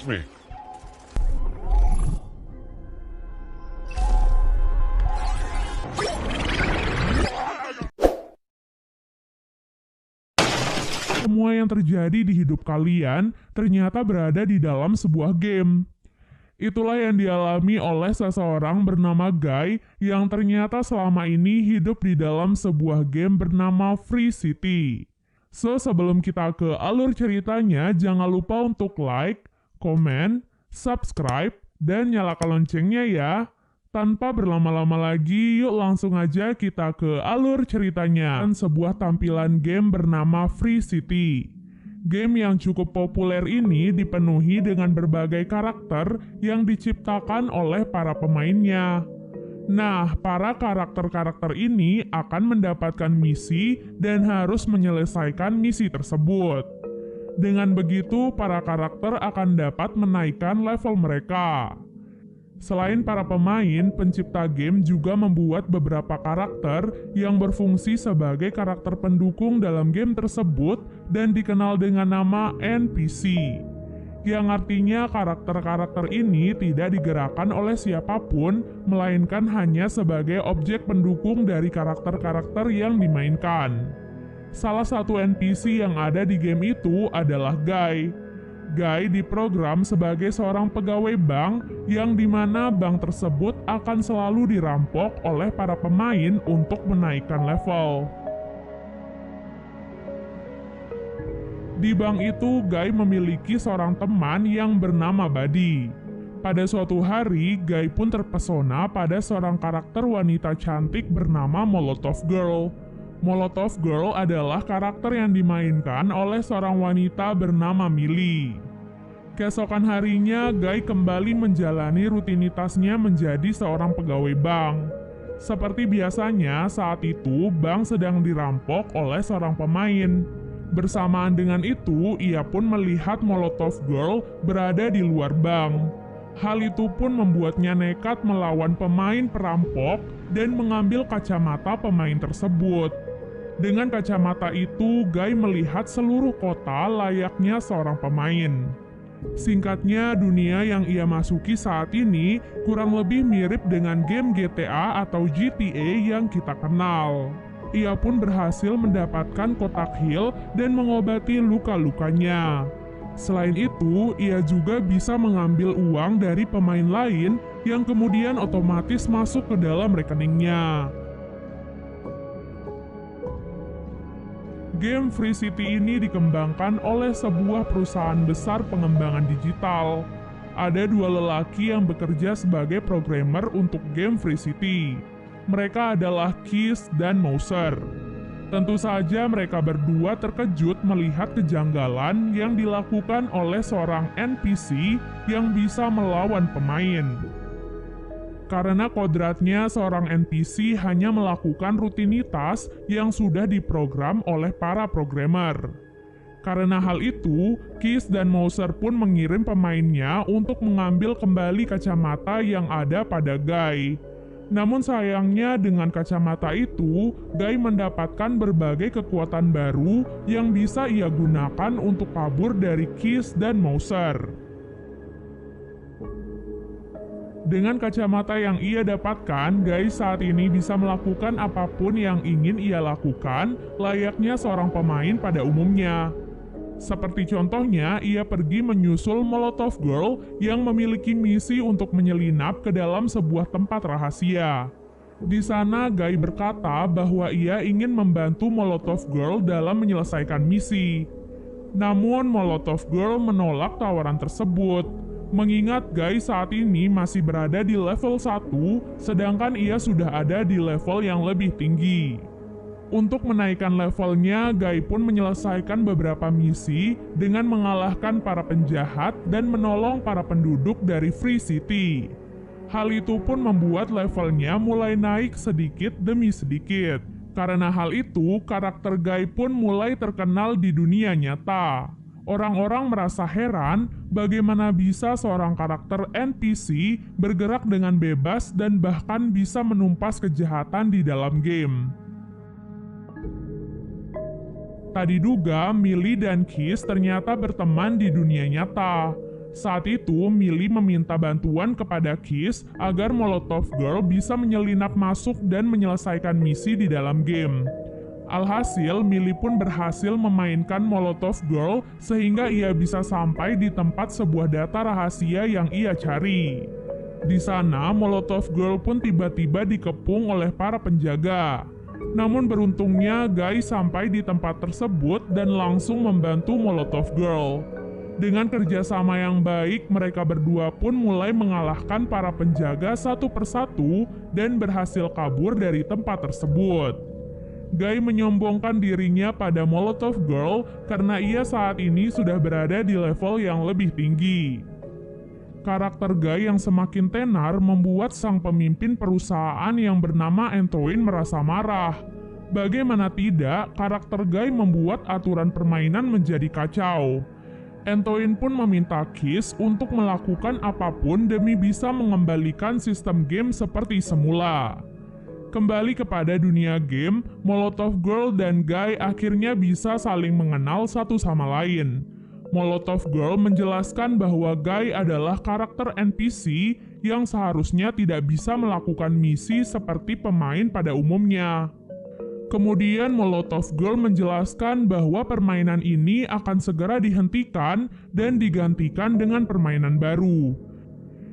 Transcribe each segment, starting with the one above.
trust me. Semua yang terjadi di hidup kalian ternyata berada di dalam sebuah game. Itulah yang dialami oleh seseorang bernama Guy yang ternyata selama ini hidup di dalam sebuah game bernama Free City. So, sebelum kita ke alur ceritanya, jangan lupa untuk like, komen, subscribe, dan nyalakan loncengnya ya. Tanpa berlama-lama lagi, yuk langsung aja kita ke alur ceritanya. Sebuah tampilan game bernama Free City. Game yang cukup populer ini dipenuhi dengan berbagai karakter yang diciptakan oleh para pemainnya. Nah, para karakter-karakter ini akan mendapatkan misi dan harus menyelesaikan misi tersebut. Dengan begitu, para karakter akan dapat menaikkan level mereka. Selain para pemain, pencipta game juga membuat beberapa karakter yang berfungsi sebagai karakter pendukung dalam game tersebut dan dikenal dengan nama NPC. Yang artinya karakter-karakter ini tidak digerakkan oleh siapapun, melainkan hanya sebagai objek pendukung dari karakter-karakter yang dimainkan. Salah satu NPC yang ada di game itu adalah Guy. Guy diprogram sebagai seorang pegawai bank yang dimana bank tersebut akan selalu dirampok oleh para pemain untuk menaikkan level. Di bank itu, Guy memiliki seorang teman yang bernama Buddy. Pada suatu hari, Guy pun terpesona pada seorang karakter wanita cantik bernama Molotov Girl. Molotov Girl adalah karakter yang dimainkan oleh seorang wanita bernama Millie. Keesokan harinya, Guy kembali menjalani rutinitasnya menjadi seorang pegawai bank. Seperti biasanya, saat itu bank sedang dirampok oleh seorang pemain. Bersamaan dengan itu, ia pun melihat Molotov Girl berada di luar bank. Hal itu pun membuatnya nekat melawan pemain perampok dan mengambil kacamata pemain tersebut. Dengan kacamata itu, Guy melihat seluruh kota layaknya seorang pemain. Singkatnya, dunia yang ia masuki saat ini kurang lebih mirip dengan game GTA atau GTA yang kita kenal. Ia pun berhasil mendapatkan kotak heal dan mengobati luka-lukanya. Selain itu, ia juga bisa mengambil uang dari pemain lain yang kemudian otomatis masuk ke dalam rekeningnya. Game Free City ini dikembangkan oleh sebuah perusahaan besar pengembangan digital. Ada dua lelaki yang bekerja sebagai programmer untuk game Free City. Mereka adalah Keys dan Mouser. Tentu saja mereka berdua terkejut melihat kejanggalan yang dilakukan oleh seorang NPC yang bisa melawan pemain. Karena kodratnya seorang NPC hanya melakukan rutinitas yang sudah diprogram oleh para programmer. Karena hal itu, Keys dan Mouser pun mengirim pemainnya untuk mengambil kembali kacamata yang ada pada Guy. Namun sayangnya dengan kacamata itu, Guy mendapatkan berbagai kekuatan baru yang bisa ia gunakan untuk kabur dari Keys dan Mouser. Dengan kacamata yang ia dapatkan, Guy saat ini bisa melakukan apapun yang ingin ia lakukan, layaknya seorang pemain pada umumnya. Seperti contohnya, ia pergi menyusul Molotov Girl yang memiliki misi untuk menyelinap ke dalam sebuah tempat rahasia. Di sana, Guy berkata bahwa ia ingin membantu Molotov Girl dalam menyelesaikan misi. Namun, Molotov Girl menolak tawaran tersebut. Mengingat Guy saat ini masih berada di level 1, sedangkan ia sudah ada di level yang lebih tinggi. Untuk menaikkan levelnya, Guy pun menyelesaikan beberapa misi dengan mengalahkan para penjahat dan menolong para penduduk dari Free City. Hal itu pun membuat levelnya mulai naik sedikit demi sedikit. Karena hal itu, karakter Guy pun mulai terkenal di dunia nyata. Orang-orang merasa heran bagaimana bisa seorang karakter NPC bergerak dengan bebas dan bahkan bisa menumpas kejahatan di dalam game. Tak diduga, Millie dan Keys ternyata berteman di dunia nyata. Saat itu, Millie meminta bantuan kepada Kiss agar Molotov Girl bisa menyelinap masuk dan menyelesaikan misi di dalam game. Alhasil, Millie pun berhasil memainkan Molotov Girl sehingga ia bisa sampai di tempat sebuah data rahasia yang ia cari. Di sana, Molotov Girl pun tiba-tiba dikepung oleh para penjaga. Namun beruntungnya, Guy sampai di tempat tersebut dan langsung membantu Molotov Girl. Dengan kerjasama yang baik, mereka berdua pun mulai mengalahkan para penjaga satu persatu dan berhasil kabur dari tempat tersebut. Guy menyombongkan dirinya pada Molotov Girl karena ia saat ini sudah berada di level yang lebih tinggi. Karakter Guy yang semakin tenar membuat sang pemimpin perusahaan yang bernama Antoine merasa marah. Bagaimana tidak, karakter Guy membuat aturan permainan menjadi kacau. Antoine pun meminta Kiss untuk melakukan apapun demi bisa mengembalikan sistem game seperti semula. Kembali kepada dunia game, Molotov Girl dan Guy akhirnya bisa saling mengenal satu sama lain. Molotov Girl menjelaskan bahwa Guy adalah karakter NPC yang seharusnya tidak bisa melakukan misi seperti pemain pada umumnya. Kemudian Molotov Girl menjelaskan bahwa permainan ini akan segera dihentikan dan digantikan dengan permainan baru.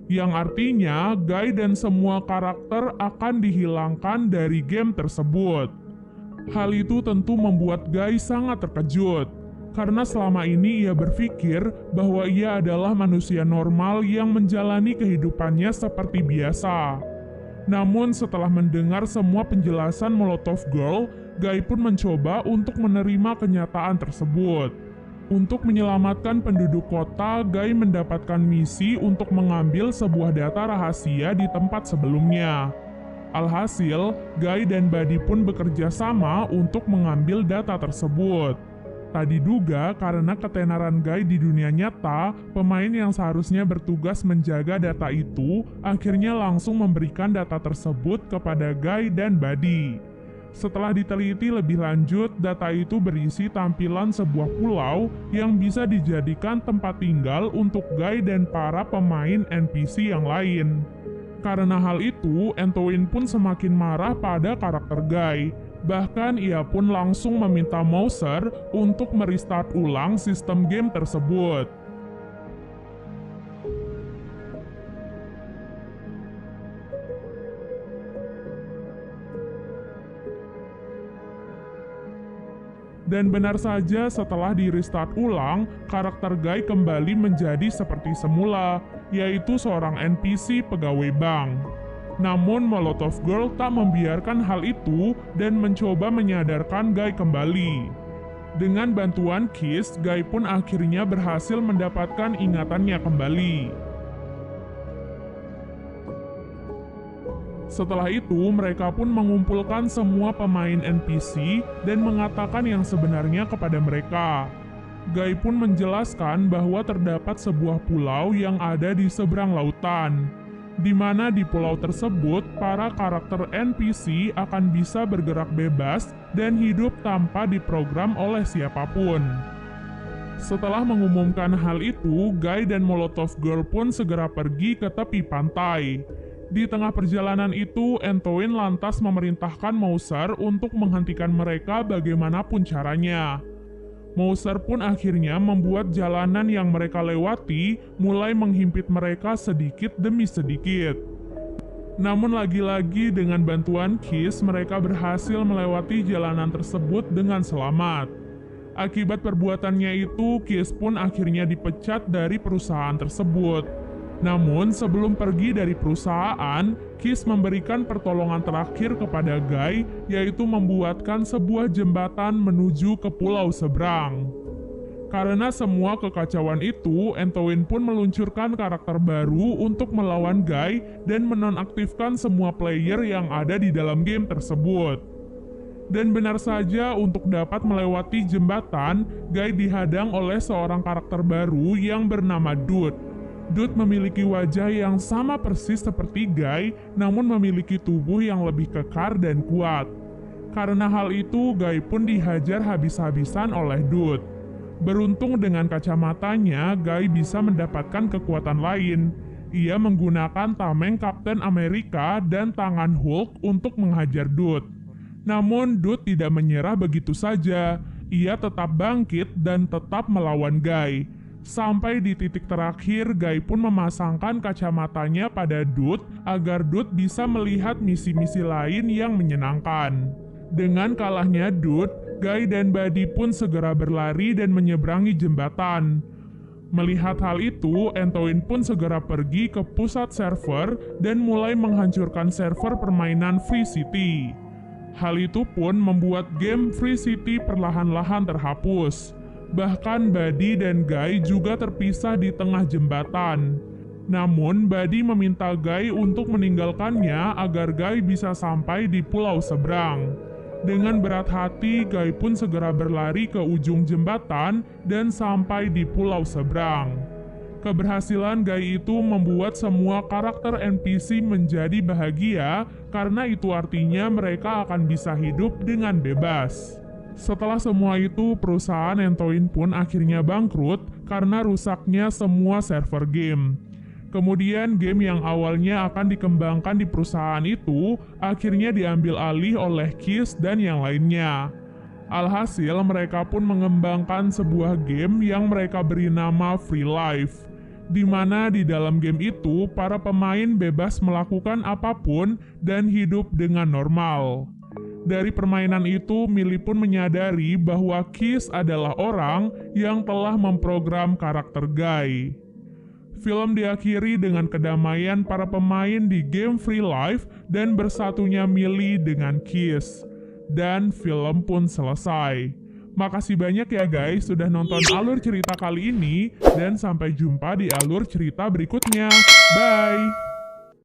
Yang artinya, Guy dan semua karakter akan dihilangkan dari game tersebut. Hal itu tentu membuat Guy sangat terkejut, karena selama ini ia berpikir bahwa ia adalah manusia normal yang menjalani kehidupannya seperti biasa. Namun setelah mendengar semua penjelasan Molotov Girl, Guy pun mencoba untuk menerima kenyataan tersebut. Untuk menyelamatkan penduduk kota, Guy mendapatkan misi untuk mengambil sebuah data rahasia di tempat sebelumnya. Alhasil, Guy dan Buddy pun bekerja sama untuk mengambil data tersebut. Tak diduga karena ketenaran Guy di dunia nyata, pemain yang seharusnya bertugas menjaga data itu akhirnya langsung memberikan data tersebut kepada Guy dan Buddy. Setelah diteliti lebih lanjut, data itu berisi tampilan sebuah pulau yang bisa dijadikan tempat tinggal untuk Guy dan para pemain NPC yang lain. Karena hal itu, Antoine pun semakin marah pada karakter Guy. Bahkan ia pun langsung meminta Mouser untuk merestart ulang sistem game tersebut. Dan benar saja setelah di-restart ulang, karakter Guy kembali menjadi seperti semula, yaitu seorang NPC pegawai bank. Namun Molotov Girl tak membiarkan hal itu dan mencoba menyadarkan Guy kembali. Dengan bantuan Kiss, Guy pun akhirnya berhasil mendapatkan ingatannya kembali. Setelah itu, mereka pun mengumpulkan semua pemain NPC dan mengatakan yang sebenarnya kepada mereka. Guy pun menjelaskan bahwa terdapat sebuah pulau yang ada di seberang lautan, di mana di pulau tersebut para karakter NPC akan bisa bergerak bebas dan hidup tanpa diprogram oleh siapapun. Setelah mengumumkan hal itu, Guy dan Molotov Girl pun segera pergi ke tepi pantai. Di tengah perjalanan itu, Antoine lantas memerintahkan Mouser untuk menghentikan mereka bagaimanapun caranya. Mouser pun akhirnya membuat jalanan yang mereka lewati mulai menghimpit mereka sedikit demi sedikit. Namun lagi-lagi dengan bantuan Kiss, mereka berhasil melewati jalanan tersebut dengan selamat. Akibat perbuatannya itu, Kiss pun akhirnya dipecat dari perusahaan tersebut. Namun sebelum pergi dari perusahaan, Kiss memberikan pertolongan terakhir kepada Guy, yaitu membuatkan sebuah jembatan menuju ke pulau seberang. Karena semua kekacauan itu, Antoine pun meluncurkan karakter baru untuk melawan Guy dan menonaktifkan semua player yang ada di dalam game tersebut. Dan benar saja, untuk dapat melewati jembatan, Guy dihadang oleh seorang karakter baru yang bernama Dude. Dude memiliki wajah yang sama persis seperti Guy, namun memiliki tubuh yang lebih kekar dan kuat. Karena hal itu, Guy pun dihajar habis-habisan oleh Dude. Beruntung dengan kacamatanya, Guy bisa mendapatkan kekuatan lain. Ia menggunakan tameng Kapten Amerika dan tangan Hulk untuk menghajar Dude. Namun Dude tidak menyerah begitu saja. Ia tetap bangkit dan tetap melawan Guy. Sampai di titik terakhir, Guy pun memasangkan kacamatanya pada Dude agar Dude bisa melihat misi-misi lain yang menyenangkan. Dengan kalahnya Dude, Guy dan Buddy pun segera berlari dan menyeberangi jembatan. Melihat hal itu, Antoine pun segera pergi ke pusat server dan mulai menghancurkan server permainan Free City. Hal itu pun membuat game Free City perlahan-lahan terhapus. Bahkan Buddy dan Guy juga terpisah di tengah jembatan. Namun, Buddy meminta Guy untuk meninggalkannya agar Guy bisa sampai di pulau seberang. Dengan berat hati, Guy pun segera berlari ke ujung jembatan dan sampai di pulau seberang. Keberhasilan Guy itu membuat semua karakter NPC menjadi bahagia karena itu artinya mereka akan bisa hidup dengan bebas. Setelah semua itu, perusahaan Antoine pun akhirnya bangkrut karena rusaknya semua server game. Kemudian game yang awalnya akan dikembangkan di perusahaan itu akhirnya diambil alih oleh Kiss dan yang lainnya. Alhasil mereka pun mengembangkan sebuah game yang mereka beri nama Free Life, di mana di dalam game itu para pemain bebas melakukan apapun dan hidup dengan normal. Dari permainan itu, Millie pun menyadari bahwa Kiss adalah orang yang telah memprogram karakter Guy. Film diakhiri dengan kedamaian para pemain di game Free Life dan bersatunya Millie dengan Kiss. Dan film pun selesai. Makasih banyak ya guys sudah nonton alur cerita kali ini dan sampai jumpa di alur cerita berikutnya. Bye!